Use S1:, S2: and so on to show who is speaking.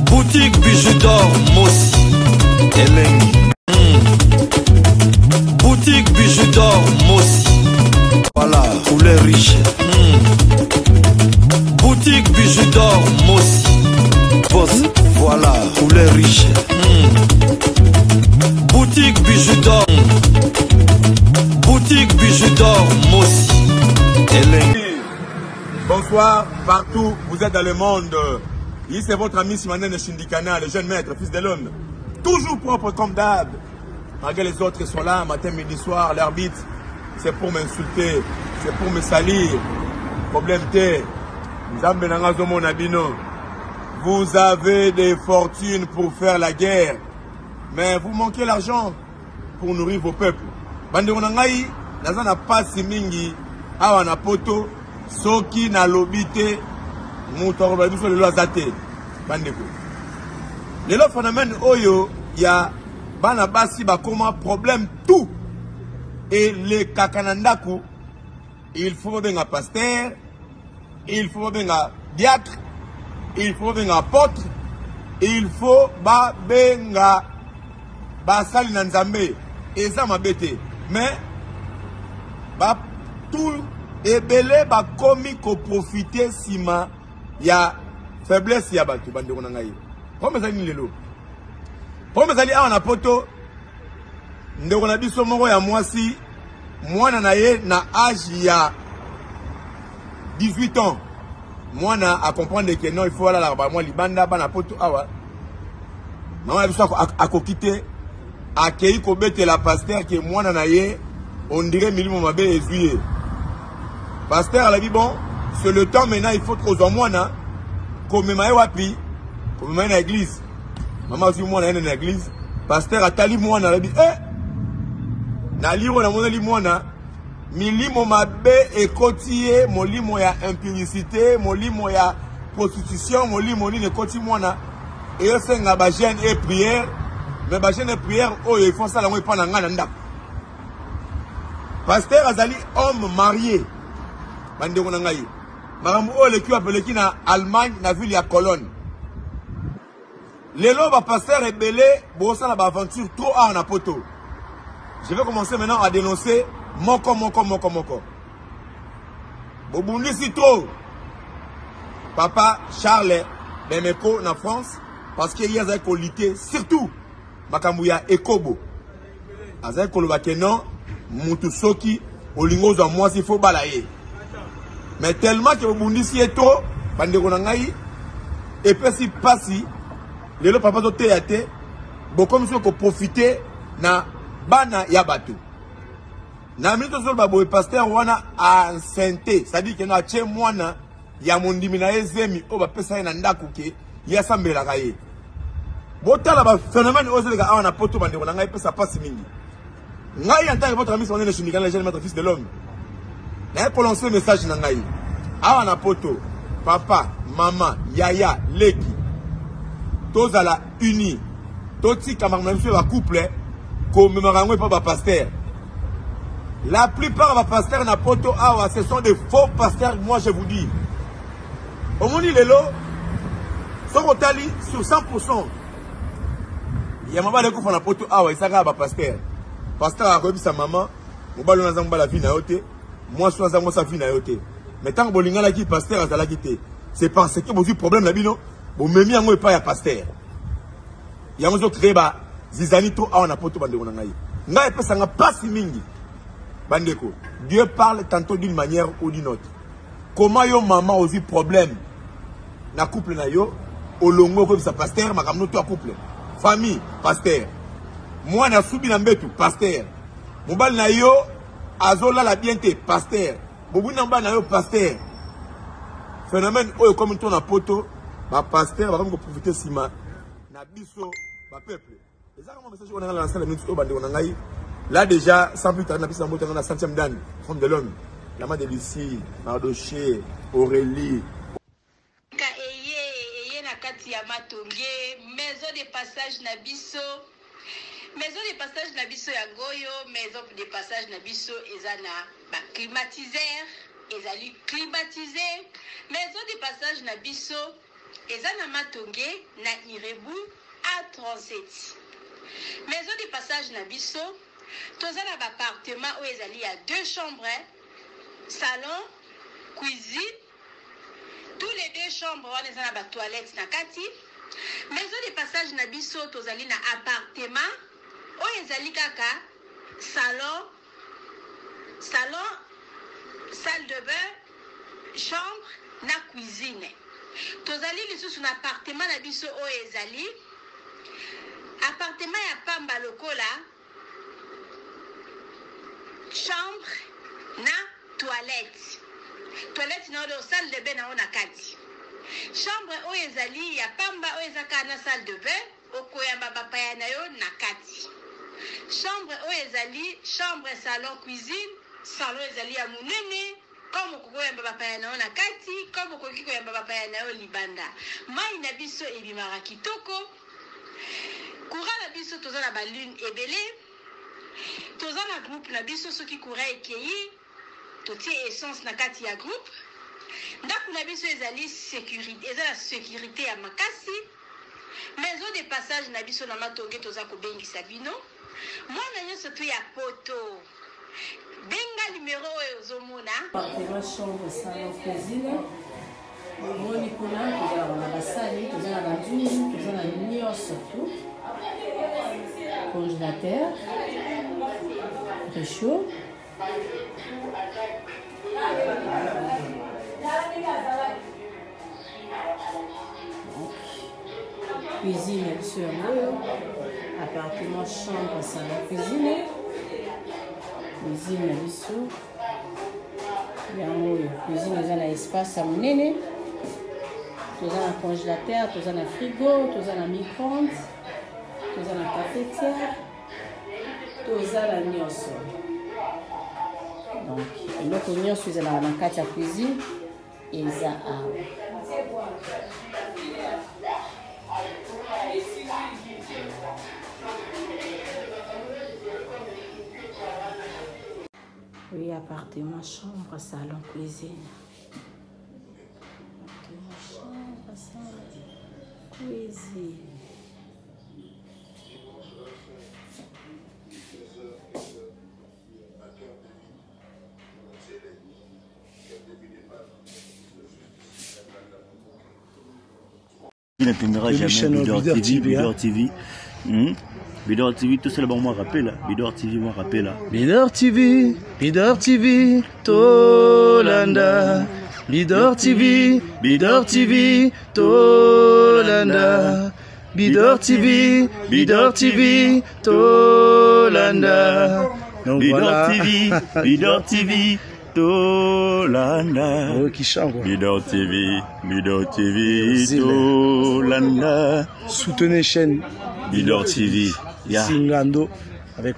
S1: Boutique bijoux d'or Mossi Elengi. Boutique bijoux d'or Mossi. Voilà, couleur riche. Boutique bijoux d'or Mossi. Boss, voilà, couleur riche. Boutique bijoux d'or. Boutique bijoux d'or Mossi Elengi.
S2: Bonsoir, partout, vous êtes dans le monde. Ici c'est votre ami Simanen Shindikana, le jeune maître, fils de l'homme. Toujours propre comme d'hab. Malgré les autres sont là, matin, midi, soir, l'arbitre, c'est pour m'insulter, c'est pour me salir. Problème T. Vous avez des fortunes pour faire la guerre, mais vous manquez l'argent pour nourrir vos peuples. Banderonangai, n'a pas si mingi, awa na poto, soki na lobite, moutor biso le loazate. Bandeko. Le phénomène oyo, il y a bana basi bakoma problème tout. Et les kakanandaku, il faut venir pasteur, il faut venir diacre, il faut venir apôtre, il faut venir basali nanzambe. Et ça m'a bêté. Mais tout est belé komi ko profiter sima ya faiblesse ya batu bande konangai. Comme ça ni lelo. Comme ça li awa na poto ndeko na biso moko ya mwasi mwana na ye na âge ya 18 ans. Mwana a comprendre que non il faut aller là-bas moi libanda bana poto awa. Maman biso akokite akei ko bete la pasteur que mwana na ye on dirait milimo mabe ezuye. Pasteur a dit bon, c'est le temps maintenant il faut trop mwana comme maye wapi comme maye na église. Maman aussi mwana na église. Pasteur a tali mwana a dit na liro na moneli mwana milimo mabe ekotie molimo ya impurité molimo ya prostitution molimo ni ekoti mwana et senga ba jeune et prière mais ba jeune et prière oh il faut ça la moi pas na ngana ndako. Pasteur azali homme marié bande ko ngai marambo o le qui appelé qui na Allemagne na ville ya Cologne. Lelo ba pasteur rebelle bo ça la ba aventure trop à na poto. Je vais commencer maintenant à dénoncer moko. Bobundi si trop. Papa Charles Memeko na France parce qu'il y a des qualités surtout Makambuya Ekobo. Azay koloba kenon mutu soki olingo za moi s'il faut balayer. Mais tellement que Bobundi si est trop bande ko ngai et puis si passi lelo papa zo théâtre beaucoup monsieur ko profiter na bana ya batu. Na minute sol babo pasteur wana enceinte, ça dit que na che mwana ya mondimi na ezemi o ba pesa na ndaku ke ya sambela kaye. Botala ba phénomène ozeleka awa na poto bande na ngai pesa passe mingi. Ngai en tant que votre ami son Shindikana le jeune maître fils de l'homme. Na ko lancer message na ngai. Awa na poto papa, maman, yaya, leki. Tozala uni. Toti kamar monsieur va couple comme marango pas pasteur. La plupart des pasteurs na poto awa ce sont des faux pasteurs, moi je vous dis. Au monde lelo sont tali sur 100%. Il y a maman de ko na poto awa isaka ba pasteur. Pasteur a rebi sa maman, mobalo na zamba la vie na yote, moi so za moi sa vie na yote. Mais tant que bolinga la ki pasteur azala kité, c'est parce que vous avez problème la bino, bo memi yango e pas ya pasteur. Yango zo créer ba zizani to awa na poto bande ko ngai. Ngai pesa nga passe mingi. Bandeko, Dieu parle tantôt d'une manière ou d'une autre. Comment yo maman aussi problème na couple na yo olongo comme ça pasteur makamno to couple. Famille pasteur. Moi na subi na mbetu pasteur. Mobal na yo azola la bienté pasteur. Bobu namba na yo pasteur. Phénomène oyo comme ton na poto ba pasteur va comme profiter sima na biso ba peuple. Et ça comment message on a lancé la minute au bande on ngai. Là déjà, sans plus tarder, on a la 100e d'année, femme de l'homme. La main de Lucie, Mardoché, Aurélie.
S3: Maison de passage Nabiso. Maison de passage Nabiso ya Goyo, maison de passage Nabiso ezana ba climatiseur, ezali climatisé. Maison de passage Nabiso Ezana Matonge na Irebu A37. Maison de passage na biso, tozana appartement où ezali à 2 chambres, salon, cuisine. Tous les 2 chambres on ezana ba toilette na kati. Maison de passage na biso tozali na appartement où ezali kaka salon, salle de bain, chambre na cuisine. Tozali lisusu na appartement na biso o ezali appartement ya pamba lokola chambre na toilette. Toilette na o salle de bain na ona kati. Chambre o ezali ya pamba o ezaka na salle de bain okoyamba bapaya na yo na kati. Chambre o ezali chambre salon cuisine, salon ezali ya munene. Comme kokoyamba bapaya na yo na kati, comme koki koyamba bapaya na yo libanda. Mai na biso ebimaka kitoko. Courant na biso toza na balune ebele. Toza na groupe na biso soki courant ekei, totie essence na kati ya groupe. Ndako na biso ezali sécurité, ezala sécurité ya makasi. Maison de passage na biso na Matonge toza kobengisa bino. Mwana nyonso tu ya poto. Benga numéro ozomona.
S4: Appartement, chambre, salon, cuisine. Moni kuna tozala na basali, tozala na douche, tozala na nyonso tout. Congélateur, réchaud. Cuisine sur l'eau. Appartement, chambre, salon, cuisine. Cuisine na biso yango cuisine eza na espace ya monene, toza na congélateur, toza na frigo, toza na micro-ondes, toza na cafetière, toza na nyonso. Donc eloko nyonso ezalaka na kati ya cuisine eza awa. Oui, appartement, chambre, salon, cuisine. Appartement, chambre, salon, cuisine.
S5: Il n'atteindra jamais Bidor TV. Bidor TV, tout seul, bon, moi, rappelle. Bidor TV, moi, rappelle.
S6: Bidor TV, Tolanda. Bidor TV, Tolanda. Bidor TV, Tolanda. Donc voilà.
S5: Bidor TV, Tolanda.
S6: Oh, qui chante, quoi.
S5: Bidor TV, Tolanda.
S6: Soutenez chaîne
S5: Bidor TV.
S6: Singando avec